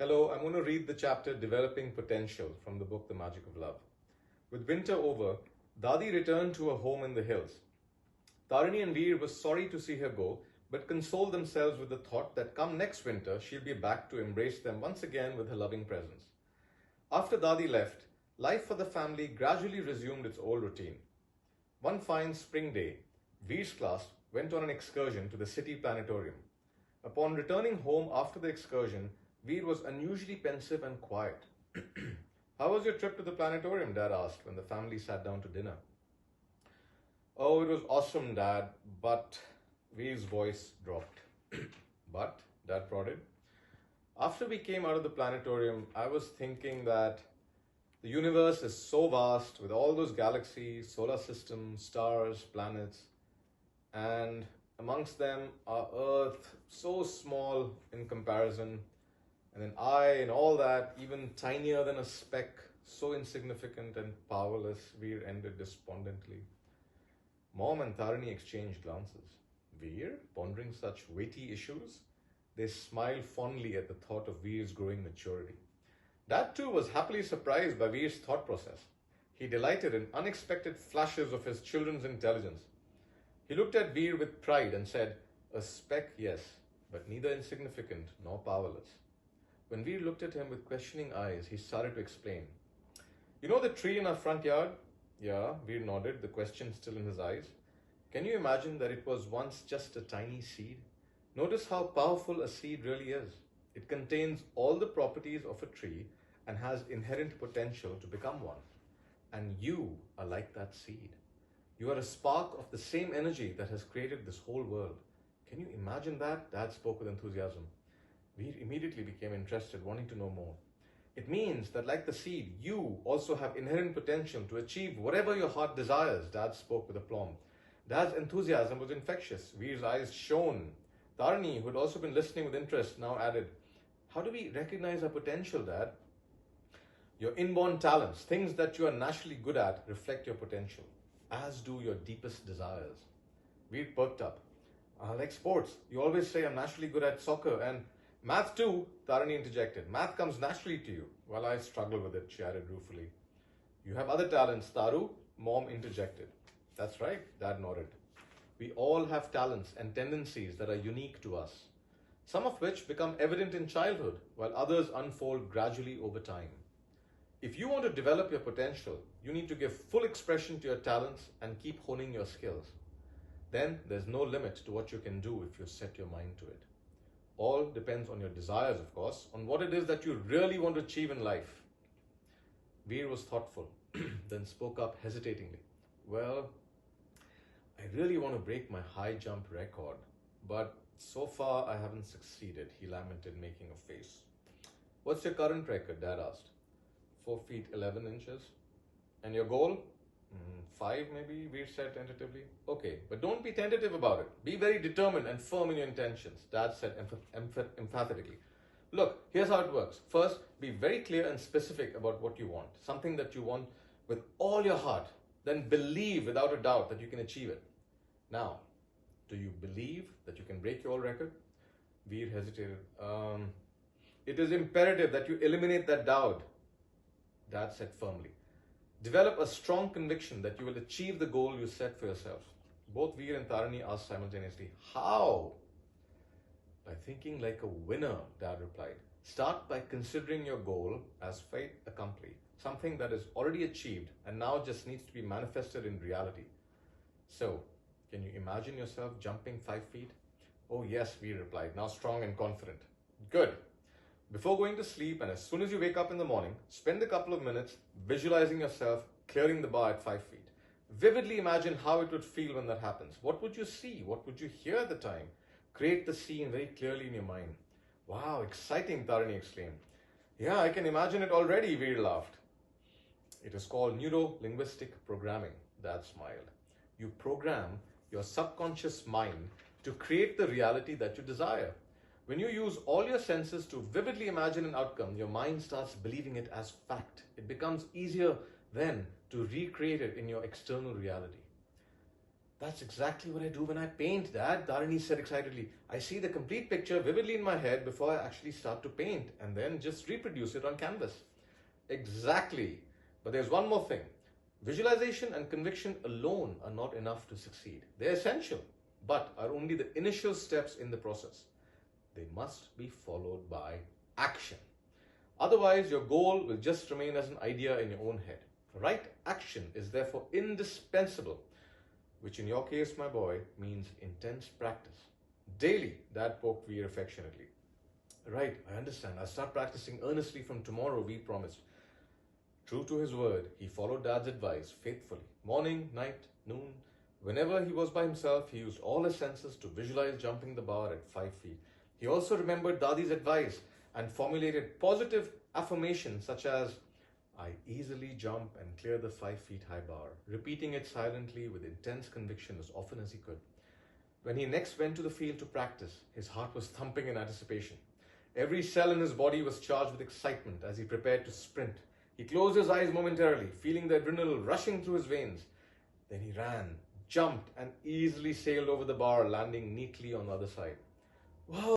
Hello, I'm going to read the chapter Developing Potential from the book The Magic of Love. With winter over, Dadi returned to her home in the hills. Tarini and Veer were sorry to see her go, but consoled themselves with the thought that come next winter, she'll be back to embrace them once again with her loving presence. After Dadi left, life for the family gradually resumed its old routine. One fine spring day, Veer's class went on an excursion to the city planetarium. Upon returning home after the excursion, Veer was unusually pensive and quiet. How was your trip to the planetarium? Dad asked when the family sat down to dinner. Oh, it was awesome, Dad, but Veer's voice dropped. But, Dad prodded. After we came out of the planetarium, I was thinking that the universe is so vast with all those galaxies, solar systems, stars, planets, and amongst them our Earth, so small in comparison. And then I and all that, even tinier than a speck, so insignificant and powerless, Veer ended despondently. Mom and Tarini exchanged glances. Veer, pondering such weighty issues? They smiled fondly at the thought of Veer's growing maturity. Dad too was happily surprised by Veer's thought process. He delighted in unexpected flashes of his children's intelligence. He looked at Veer with pride and said, "A speck, yes, but neither insignificant nor powerless." When Veer looked at him with questioning eyes, he started to explain. "You know the tree in our front yard?" "Yeah," Veer nodded, the question still in his eyes. "Can you imagine that it was once just a tiny seed? Notice how powerful a seed really is. It contains all the properties of a tree and has inherent potential to become one. And you are like that seed. You are a spark of the same energy that has created this whole world. Can you imagine that?" Dad spoke with enthusiasm. Veer immediately became interested, wanting to know more. "It means that like the seed, you also have inherent potential to achieve whatever your heart desires," Dad spoke with aplomb. Dad's enthusiasm was infectious. Veer's eyes shone. Tarini, who had also been listening with interest, now added, "How do we recognize our potential, Dad?" "Your inborn talents, things that you are naturally good at, reflect your potential, as do your deepest desires." Veer perked up. "Like sports, you always say I'm naturally good at soccer and math too," Tarini interjected. "Math comes naturally to you." "Well, I struggle with it," she added ruefully. "You have other talents, Taru," Mom interjected. "That's right," Dad nodded. "We all have talents and tendencies that are unique to us, some of which become evident in childhood, while others unfold gradually over time. If you want to develop your potential, you need to give full expression to your talents and keep honing your skills. Then there's no limit to what you can do if you set your mind to it. All depends on your desires, of course, on what it is that you really want to achieve in life." Veer was thoughtful, then spoke up hesitatingly. "Well, I really want to break my high jump record, but so far I haven't succeeded," he lamented, making a face. "What's your current record?" Dad asked. 4 feet 11 inches. "And your goal?" 5 maybe, Veer said tentatively. "Okay, but don't be tentative about it. Be very determined and firm in your intentions," Dad said emphatically. "Look, here's how it works. First, be very clear and specific about what you want, something that you want with all your heart. Then believe without a doubt that you can achieve it. Now, do you believe that you can break your old record?" Veer hesitated. It is imperative that you eliminate that doubt," Dad said firmly. "Develop a strong conviction that you will achieve the goal you set for yourself." Both Veer and Tarini asked simultaneously, "How?" "By thinking like a winner," Dad replied. "Start by considering your goal as fait accompli, something that is already achieved and now just needs to be manifested in reality. So, can you imagine yourself jumping 5 feet?" "Oh yes," Veer replied, now strong and confident. "Good. Before going to sleep and as soon as you wake up in the morning, spend a couple of minutes visualizing yourself clearing the bar at 5 feet. Vividly imagine how it would feel when that happens. What would you see? What would you hear at the time? Create the scene very clearly in your mind." "Wow, exciting," Tarini exclaimed. "Yeah, I can imagine it already," Veer laughed. "It is called neuro-linguistic programming," Dad smiled. "You program your subconscious mind to create the reality that you desire. When you use all your senses to vividly imagine an outcome, your mind starts believing it as fact. It becomes easier then to recreate it in your external reality." That's exactly what I do when I paint, Dad, Dharani said excitedly. I see the complete picture vividly in my head before I actually start to paint and then just reproduce it on canvas. Exactly. But there's one more thing. Visualization and conviction alone are not enough to succeed. They're essential, but are only the initial steps in the process. They must be followed by action. Otherwise, your goal will just remain as an idea in your own head. Right action is therefore indispensable, which in your case, my boy, means intense practice. Daily, Dad poked Veer affectionately. Right, I understand. I'll start practicing earnestly from tomorrow, Veer promised. True to his word, he followed Dad's advice faithfully. Morning, night, noon, whenever he was by himself, he used all his senses to visualize jumping the bar at 5 feet. He also remembered Dadi's advice and formulated positive affirmations such as, I easily jump and clear the 5 feet high bar, repeating it silently with intense conviction as often as he could. When he next went to the field to practice, his heart was thumping in anticipation. Every cell in his body was charged with excitement as he prepared to sprint. He closed his eyes momentarily, feeling the adrenaline rushing through his veins. Then he ran, jumped, and easily sailed over the bar, landing neatly on the other side. Wow!